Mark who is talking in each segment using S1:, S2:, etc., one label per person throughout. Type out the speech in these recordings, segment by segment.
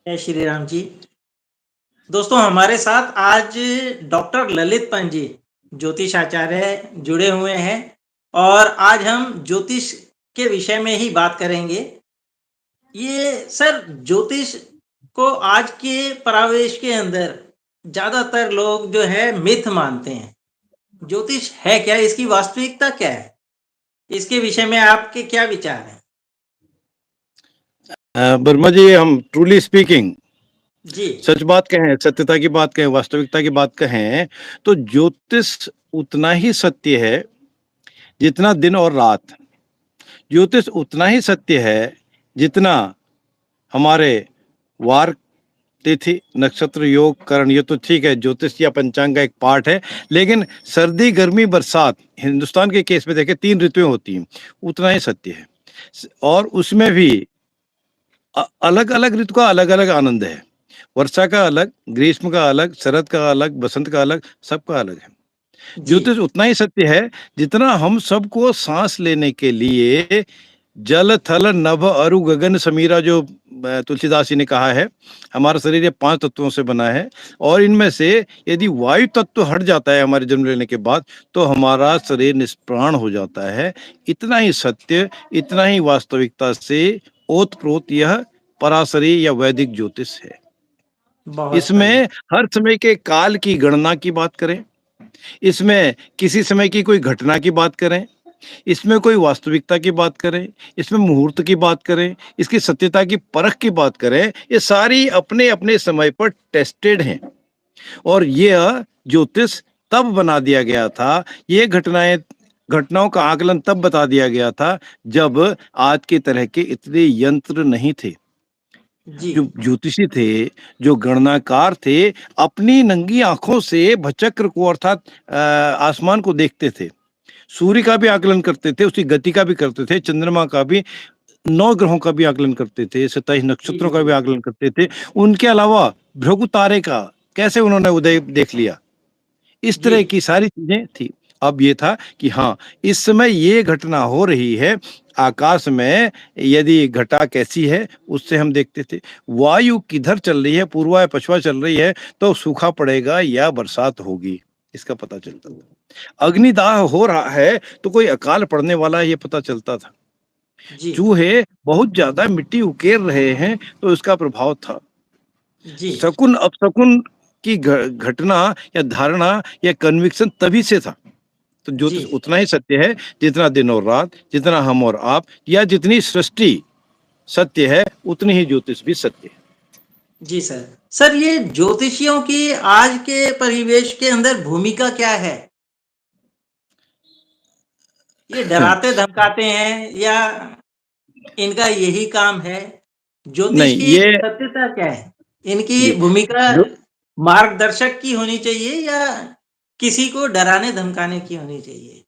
S1: जय श्री राम जी। दोस्तों हमारे साथ आज डॉक्टर ललित पंत जी ज्योतिष आचार्य जुड़े हुए हैं और आज हम ज्योतिष के विषय में ही बात करेंगे। ये सर ज्योतिष को आज के परिवेश के अंदर ज्यादातर लोग जो है मिथ मानते हैं। ज्योतिष है क्या? इसकी वास्तविकता क्या है? इसके विषय में आपके क्या विचार हैं?
S2: वर्मा जी, हम ट्रूली स्पीकिंग
S1: जी
S2: सच बात कहें, सत्यता की बात कहें, वास्तविकता की बात कहें, तो ज्योतिष उतना ही सत्य है जितना दिन और रात। ज्योतिष उतना ही सत्य है जितना हमारे वार, तिथि, नक्षत्र, योग, करण। ये तो ठीक है, ज्योतिष या पंचांग का एक पार्ट है, लेकिन सर्दी, गर्मी, बरसात, हिंदुस्तान के केस में देखें 3 ऋतुएं होती हैं, उतना ही सत्य है। और उसमें भी अलग अलग ऋतु का अलग अलग आनंद है। वर्षा का अलग, ग्रीष्म का अलग, शरद का अलग, बसंत का अलग, सबका अलग है।
S1: जी
S2: ज्योतिष उतना ही सत्य है जितना हम सबको सांस लेने के लिए जल, थल, नभ, अरु, गगन, समीरा, जो तुलसीदास जी ने कहा है, हमारा शरीर ये 5 तत्वों से बना है। और इनमें से यदि वायु तत्व हट जाता है हमारे जन्म लेने के बाद, तो हमारा शरीर निष्प्राण हो जाता है। इतना ही सत्य, इतना ही वास्तविकता से ओतप्रोत यह पराशरी या वैदिक ज्योतिष है।
S1: बहुत बढ़िया।
S2: इसमें हर समय के काल की गणना की बात करें, इसमें किसी समय की कोई घटना की बात करें, इसमें कोई वास्तविकता की बात करें, इसमें मुहूर्त की बात करें, इसकी सत्यता की परख की बात करें, ये सारी अपने अपने समय पर टेस्टेड हैं। और यह ज्योतिष तब बना दिया गया था, ये घटनाओं का आकलन तब बता दिया गया था जब आज के तरह के इतने यंत्र नहीं थे।
S1: जी
S2: जो ज्योतिषी थे, जो गणनाकार थे, अपनी नंगी आंखों से भचक्र को अर्थात आसमान को देखते थे, सूर्य का भी आकलन करते थे, उसकी गति का भी करते थे, चंद्रमा का भी, 9 ग्रहों का भी आकलन करते थे, 27
S1: जी
S2: नक्षत्रों
S1: जी
S2: का भी
S1: जी
S2: आकलन करते थे। उनके अलावा भृगु तारे का कैसे उन्होंने उदय देख लिया, इस
S1: जी
S2: तरह की सारी चीजें थी। अब ये था कि हाँ, इस समय ये घटना हो रही है, आकाश में यदि घटा कैसी है उससे हम देखते थे, वायु किधर चल रही है, पूर्वा या पश्चिमा चल रही है, तो सूखा पड़ेगा या बरसात होगी, इसका पता चलता था। अग्निदाह हो रहा है तो कोई अकाल पड़ने वाला है, ये पता चलता था।
S1: जी
S2: चूहे बहुत ज्यादा मिट्टी उकेर रहे हैं तो उसका प्रभाव था।
S1: जी
S2: शकुन अपशकुन की घटना या धारणा या कन्विक्शन तभी से था। तो
S1: जी
S2: ज्योतिष उतना ही सत्य है जितना दिन और रात, जितना हम और आप, या जितनी सृष्टि सत्य है उतनी ही ज्योतिष भी सत्य है।
S1: जी सर। सर ये ज्योतिषियों की आज के परिवेश के अंदर भूमिका क्या है? ये डराते धमकाते हैं या इनका यही काम है? ज्योतिष
S2: नहीं,
S1: की
S2: ये
S1: सत्यता क्या है? इनकी
S2: जी
S1: भूमिका
S2: जो
S1: मार्गदर्शक की होनी चाहिए या किसी को डराने धमकाने की होनी चाहिए?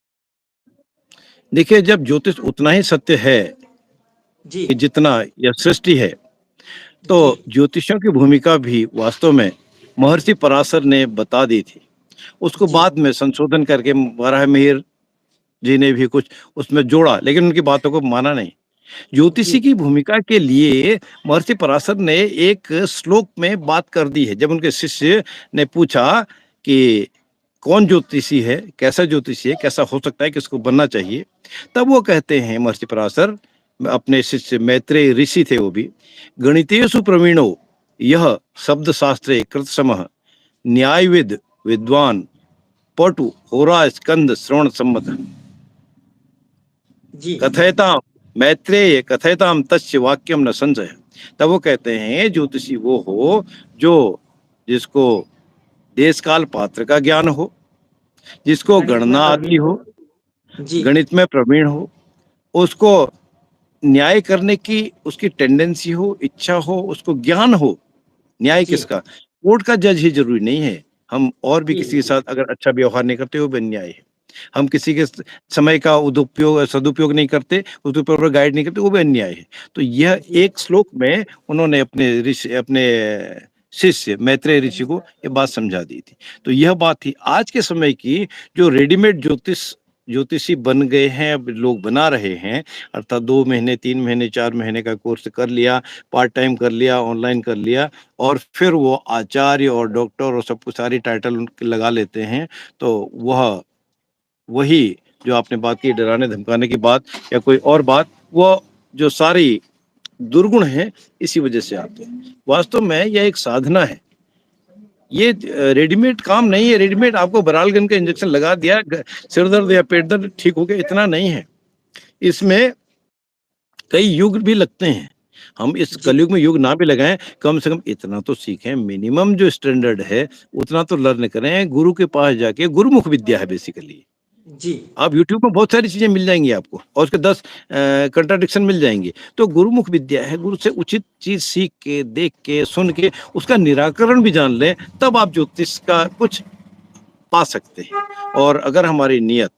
S2: देखिए, जब ज्योतिष उतना ही सत्य है
S1: जी
S2: कि जितना यह सृष्टि है,
S1: जी
S2: तो ज्योतिषियों की भूमिका भी वास्तव में महर्षि पराशर ने बता दी थी। उसको
S1: जी
S2: बाद में संशोधन करके वराह मिहिर जी ने भी कुछ उसमें जोड़ा, लेकिन उनकी बातों को माना नहीं।
S1: जी
S2: ज्योतिषी की भूमिका के लिए महर्षि पराशर ने एक श्लोक में बात कर दी है। जब उनके शिष्य ने पूछा कि कौन ज्योतिषी है, कैसा ज्योतिषी है, कैसा हो सकता है, किसको बनना चाहिए, तब वो कहते हैं महर्षि पराशर, अपने शिष्य मैत्रेय ऋषि थे वो भी, गणितेषु प्रवीणो यह शब्द शास्त्रे कृतसमः न्यायविद विद्वान पटु होरा स्कंद श्रवण सम्मत
S1: जी
S2: कथयताम मैत्रेय कथयताम तस्य वाक्यम न संशय। तब वो कहते हैं ज्योतिषी वो हो जो, जिसको देश काल पात्र का ज्ञान हो, जिसको
S1: गणित में
S2: गणना आती
S1: प्रवीण
S2: हो,
S1: हो। जी
S2: गणित में प्रवीण हो, उसको न्याय करने की उसकी टेंडेंसी हो, इच्छा हो, उसको ज्ञान हो। न्याय
S1: जी
S2: किसका? कोर्ट का जज ही जरूरी नहीं है। हम और भी
S1: जी
S2: किसी के साथ अगर अच्छा व्यवहार नहीं करते, वो भी अन्याय है। हम किसी के समय का सदुपयोग नहीं करते, उसके ऊपर गाइड नहीं करते, वो भी अन्याय है। तो यह
S1: जी
S2: एक श्लोक में उन्होंने अपने शिष्य मैत्रेय ऋषि को ये बात समझा दी थी। तो यह बात थी आज के समय की, जो रेडीमेड ज्योतिष ज्योतिषी बन गए हैं, अब लोग बना रहे हैं, अर्थात 2 महीने, 3 महीने, 4 महीने का कोर्स कर लिया, पार्ट टाइम कर लिया, ऑनलाइन कर लिया और फिर वो आचार्य और डॉक्टर और सब कुछ सारी टाइटल उनके लगा लेते हैं, तो वही जो आपने बात की डराने-धमकाने की बात या कोई और बात, वो जो सारी दुर्गुण हैं, इसी वजह से आते हैं। वास्तव में यह एक साधना है। ये रेडीमेड काम नहीं है, रेडीमेड आपको बरालगन का इंजेक्शन लगा दिया, सिर दर्द या पेट दर्द ठीक हो गया, इतना नहीं है। इसमें कई युग भी लगते हैं। हम इस
S1: जी
S2: कलयुग में युग ना भी लगाएं, कम से कम इतना तो सीखें, मिनिमम जो स्टैंडर्ड है उतना तो लर्न करें। गुरु के पास जाके, गुरुमुख विद्या है बेसिकली।
S1: जी
S2: आप यूट्यूब में बहुत सारी चीजें मिल जाएंगी आपको और उसके 10 कंट्राडिक्शन मिल जाएंगे। तो गुरुमुख विद्या है, गुरु से उचित चीज सीख के, देख के, सुन के उसका निराकरण भी जान लें, तब आप ज्योतिष का कुछ पा सकते हैं। और अगर हमारी नियत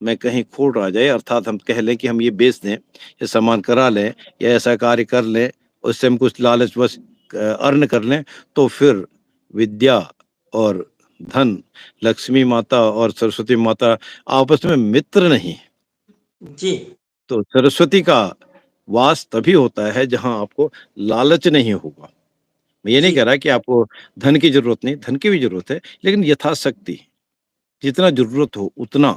S2: में कहीं खोट आ जाए, अर्थात हम कह लें कि हम ये बेच दें, ये सामान करा लें या ऐसा कार्य कर लें, उससे हम कुछ लालचवश अर्न कर लें, तो फिर विद्या और धन, लक्ष्मी माता और सरस्वती माता आपस में मित्र नहीं।
S1: जी
S2: तो सरस्वती का वास तभी होता है जहां आपको लालच नहीं होगा। मैं ये नहीं
S1: जी
S2: कह रहा कि आपको धन की जरूरत नहीं, धन की भी जरूरत है, लेकिन यथाशक्ति जितना जरूरत हो उतना,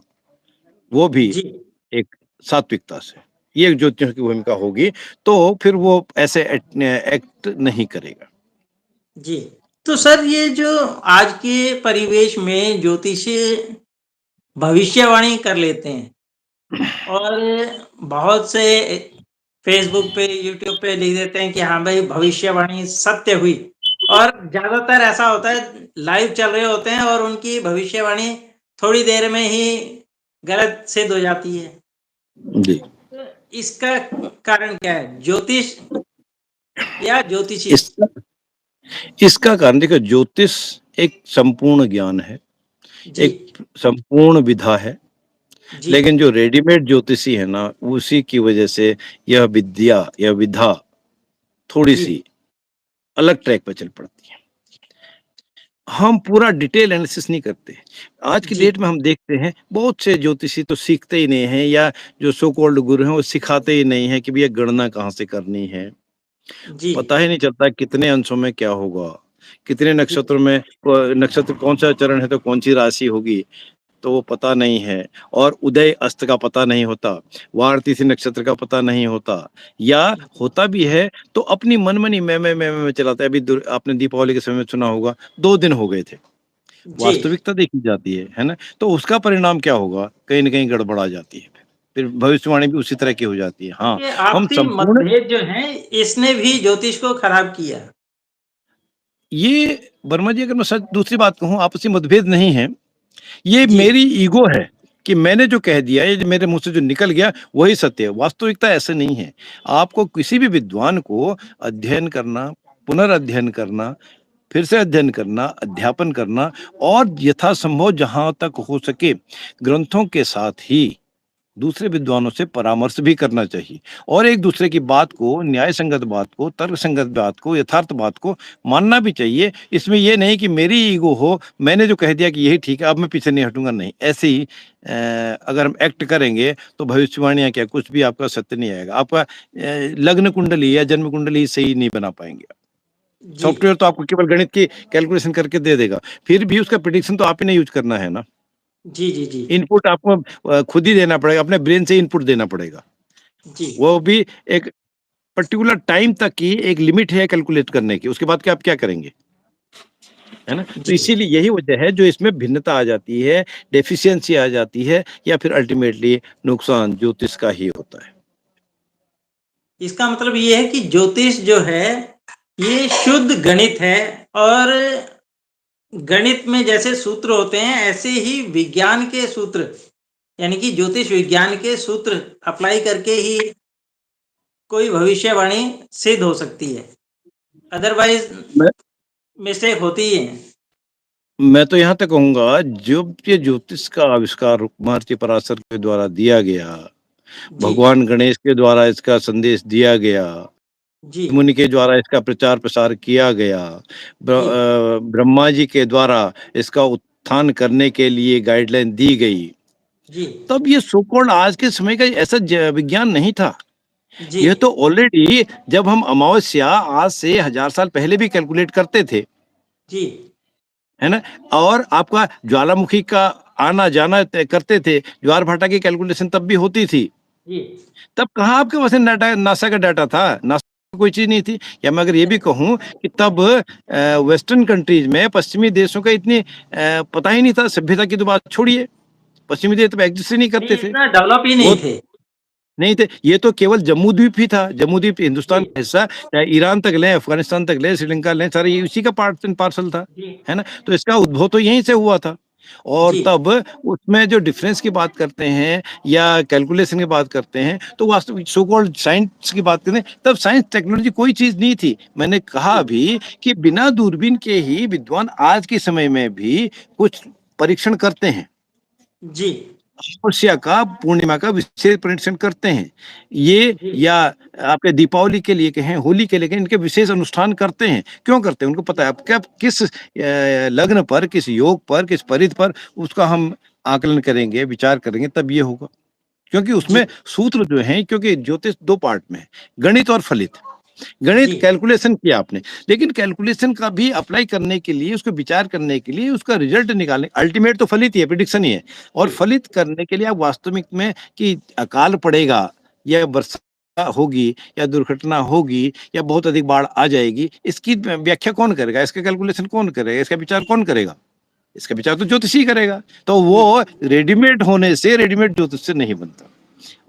S2: वो भी
S1: जी
S2: एक सात्विकता से। ये ज्योतिषियों की भूमिका होगी, तो फिर वो ऐसे एक्ट नहीं करेगा।
S1: जी। तो सर, ये जो आज के परिवेश में ज्योतिषी भविष्यवाणी कर लेते हैं और बहुत से फेसबुक पे, यूट्यूब पे लिख देते हैं कि हाँ भाई, भविष्यवाणी सत्य हुई। और ज्यादातर ऐसा होता है, लाइव चल रहे होते हैं और उनकी भविष्यवाणी थोड़ी देर में ही गलत सिद्ध हो जाती है।
S2: जी।
S1: तो इसका कारण क्या है? ज्योतिष या ज्योतिषी?
S2: इसका इसका कारण देखो, ज्योतिष एक संपूर्ण ज्ञान है,
S1: जी
S2: एक संपूर्ण विधा है।
S1: जी
S2: लेकिन जो रेडीमेड ज्योतिषी है ना, उसी की वजह से यह विद्या या विधा थोड़ी
S1: जी
S2: सी अलग ट्रैक पर चल पड़ती है। हम पूरा डिटेल एनालिसिस नहीं करते। आज की
S1: जी
S2: डेट में हम देखते हैं बहुत से ज्योतिषी तो सीखते ही नहीं हैं, या जो सो कॉल्ड गुरु हैं वो सिखाते ही नहीं हैं कि भैया गणना कहाँ से करनी है।
S1: जी
S2: पता ही नहीं चलता कितने अंशों में क्या होगा, कितने
S1: जी
S2: नक्षत्रों में नक्षत्र कौन सा चरण है तो कौन सी राशि होगी, तो वो पता नहीं है। और उदय अस्त का पता नहीं होता, वार तिथि नक्षत्र का पता नहीं होता, या होता भी है तो अपनी मनमानी मैं चलाता है। अभी आपने दीपावली के समय में सुना होगा, 2 दिन हो गए थे।
S1: जी।
S2: वास्तविकता देखी जाती है ना? तो उसका परिणाम क्या होगा? कहीं न कहीं गड़बड़ आ जाती है। फिर भविष्यवाणी भी उसी तरह की हो जाती है। हाँ,
S1: ये
S2: हम
S1: आपसी
S2: संपूर्ण
S1: मतभेद जो हैं, इसने भी ज्योतिष को खराब किया।
S2: ये वर्मा जी, अगर मैं सच दूसरी बात कहूँ, आपसी मतभेद नहीं है। ये
S1: जी
S2: मेरी ईगो है कि मैंने जो कह दिया, ये जो मेरे मुँह से जो निकल गया वही सत्य है। वास्तविकता ऐसा नहीं है। आपको किसी भी विद्वान को अध्ययन करना, पुनर्अध्ययन करना, फिर से अध्ययन करना, अध्यापन करना और यथासंभव जहाँ तक हो सके ग्रंथों के साथ ही दूसरे विद्वानों से परामर्श भी करना चाहिए और एक दूसरे की बात को, न्याय संगत बात को, तर्क संगत बात को, यथार्थ बात को मानना भी चाहिए। इसमें ये नहीं कि मेरी ईगो हो, मैंने जो कह दिया कि यही ठीक है, अब मैं पीछे नहीं हटूंगा, नहीं। ऐसे ही अगर हम एक्ट करेंगे तो भविष्यवाणियां क्या, कुछ भी आपका सत्य नहीं आएगा। आपका लग्न कुंडली या जन्म कुंडली सही नहीं बना पाएंगे।
S1: जी
S2: सॉफ्टवेयर तो आपको केवल गणित की कैलकुलेशन करके दे देगा, फिर भी उसका प्रिडिक्शन तो आप ही ने यूज करना है ना।
S1: जी जी जी
S2: इनपुट आपको खुद ही देना पड़ेगा, अपने ब्रेन से इनपुट देना पड़ेगा।
S1: जी
S2: वो भी एक पर्टिकुलर टाइम तक की एक लिमिट है कैलकुलेट करने की, उसके बाद क्या आप क्या करेंगे, है ना? तो
S1: जी।
S2: इसीलिए यही वजह है जो इसमें भिन्नता आ जाती है, डेफिशिएंसी आ जाती है, या फिर अल्टीमेटली नुकसान ज्योतिष का ही होता है।
S1: इसका मतलब ये है कि ज्योतिष जो है, ये शुद्ध गणित है। और गणित में जैसे सूत्र होते हैं, ऐसे ही विज्ञान के सूत्र, यानी कि ज्योतिष विज्ञान के सूत्र अप्लाई करके ही कोई भविष्यवाणी सिद्ध हो सकती है। अदरवाइज
S2: मैं
S1: मिस्टेक होती ही है।
S2: मैं तो यहाँ तक कहूँगा, जो ये ज्योतिष का आविष्कार महर्षि पराशर के द्वारा दिया गया,
S1: जी
S2: भगवान गणेश के द्वारा इसका संदेश दिया गया,
S1: जी
S2: मुनि के द्वारा इसका प्रचार प्रसार किया गया,
S1: जी
S2: ब्रह्मा जी के द्वारा इसका उत्थान करने के लिए गाइडलाइन दी गई,
S1: जी,
S2: तब ये सो कॉल्ड आज के समय का ऐसा विज्ञान नहीं था।
S1: जी,
S2: ये तो ऑलरेडी जब हम अमावस्या आज से 1000 साल पहले भी कैलकुलेट करते थे,
S1: जी,
S2: है ना? और आपका ज्वालामुखी का आना जाना करते थे, ज्वार भाटा की कैलकुलेशन तब भी होती थी।
S1: जी,
S2: तब कहाँ आपके पास डाटा, नासा का डाटा था? नासा कोई चीज नहीं थी। या मैं अगर ये भी कहूँ कि तब वेस्टर्न कंट्रीज में, पश्चिमी देशों का इतनी पता ही नहीं था। सभ्यता की तो बात छोड़िए, पश्चिमी देश तब एग्जिस्ट ही नहीं
S1: नहीं
S2: करते थे।
S1: इतना डेवलप ही
S2: वो
S1: नहीं थे।
S2: नहीं थे, ये तो केवल जम्मू द्वीप ही था। जम्मू द्वीप हिंदुस्तान
S1: जी,
S2: का हिस्सा, चाहे ईरान तक लें, अफगानिस्तान तक लें, श्रीलंका लें, सारे ये उसी का पार्ट एंड पार्सल था,
S1: जी,
S2: है ना? तो इसका उद्भव तो यहीं से हुआ था। और
S1: जी,
S2: तब उसमें जो डिफरेंस की बात करते हैं या कैलकुलेशन की बात करते हैं, तो वास्तविक सो कॉल्ड साइंस की बात करें, तब साइंस टेक्नोलॉजी कोई चीज नहीं थी। मैंने कहा
S1: जी,
S2: भी कि बिना दूरबीन के ही विद्वान आज के समय में भी कुछ परीक्षण करते हैं।
S1: जी,
S2: अमावस्या का, पूर्णिमा का विशेष परीक्षण करते हैं। ये
S1: जी,
S2: या आपके दीपावली के लिए कहें, होली के लिए कहें, इनके विशेष अनुष्ठान करते हैं। क्यों करते हैं? उनको पता है अब क्या, किस लग्न पर, किस योग पर, किस परिध पर उसका हम आकलन करेंगे, विचार करेंगे, तब ये होगा। क्योंकि
S1: जी,
S2: उसमें सूत्र जो हैं, क्योंकि ज्योतिष 2 पार्ट में है, गणित और फलित। गणित
S1: जी,
S2: कैलकुलेशन किया आपने, लेकिन कैलकुलेशन का भी अप्लाई करने के लिए, उसको विचार करने के लिए, उसका रिजल्ट निकालने, अल्टीमेट तो फलित ही है, प्रिडिक्शन ही है। और
S1: जी,
S2: फलित करने के लिए आप वास्तविक में कि अकाल पड़ेगा या वर्षा होगी या दुर्घटना होगी या बहुत अधिक बाढ़ आ जाएगी, इसकी व्याख्या कौन करेगा? इसका कैलकुलेशन कौन करेगा? इसका विचार कौन करेगा? इसका विचार तो ज्योतिषी करेगा। तो
S1: जी,
S2: वो रेडीमेड होने से, रेडीमेड ज्योतिष से नहीं बनता।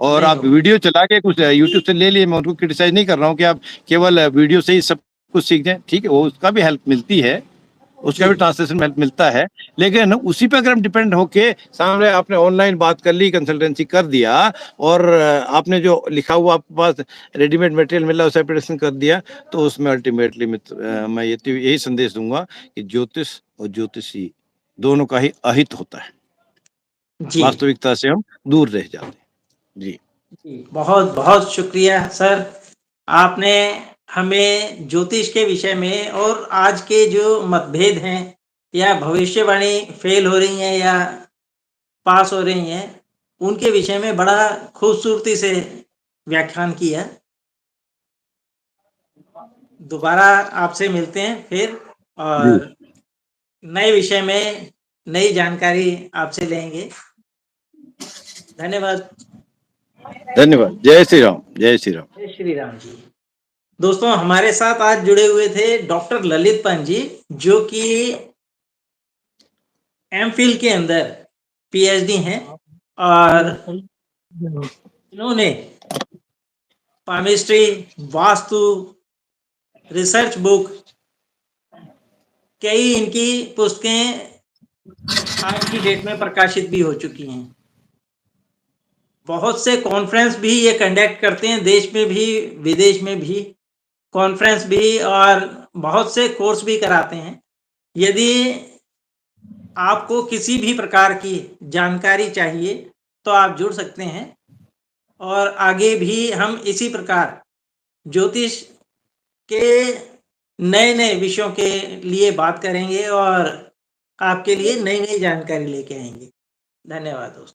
S2: और
S1: नहीं
S2: आप
S1: हो
S2: वीडियो चला के कुछ यूट्यूब से ले लिए, मैं उनको क्रिटिसाइज नहीं कर रहा हूँ कि आप केवल वीडियो से ही सब कुछ सीख जाएं। ठीक है, वो उसका भी हेल्प मिलती है, उसका
S1: जी,
S2: भी ट्रांसलेशन हेल्प मिलता है, लेकिन उसी पे अगर हम डिपेंड होके, सामने आपने ऑनलाइन बात कर ली, कंसल्टेंसी कर दिया, और आपने जो लिखा हुआ आपके पास रेडीमेड मटेरियल मिला, उसे प्रिपरेशन कर दिया, तो उसमें अल्टीमेटली मैं यही संदेश दूंगा कि ज्योतिष और ज्योतिषी दोनों का ही अहित होता है।
S1: जी,
S2: वास्तविकता से हम दूर रह जाते हैं। जी।
S1: जी, बहुत बहुत शुक्रिया सर। आपने हमें ज्योतिष के विषय में और आज के जो मतभेद हैं या भविष्यवाणी फेल हो रही हैं या पास हो रही हैं, उनके विषय में बड़ा खूबसूरती से व्याख्यान किया। दोबारा आपसे मिलते हैं फिर
S2: जी।
S1: और नए विषय में नई जानकारी आपसे लेंगे। धन्यवाद।
S2: धन्यवाद। जय श्री राम, जय श्री राम।
S1: जय श्री राम जी। दोस्तों हमारे साथ आज जुड़े हुए थे डॉक्टर ललित पंत जी, जो कि एमफिल के अंदर पीएचडी हैं और इन्होंने पामिस्ट्री, वास्तु, रिसर्च बुक, कई इनकी पुस्तकें आज की डेट में प्रकाशित भी हो चुकी हैं। बहुत से कॉन्फ्रेंस भी ये कंडक्ट करते हैं, देश में भी विदेश में भी कॉन्फ्रेंस भी, और बहुत से कोर्स भी कराते हैं। यदि आपको किसी भी प्रकार की जानकारी चाहिए तो आप जुड़ सकते हैं और आगे भी हम इसी प्रकार ज्योतिष के नए नए विषयों के लिए बात करेंगे और आपके लिए नई नई जानकारी लेके आएंगे। धन्यवाद दोस्तों।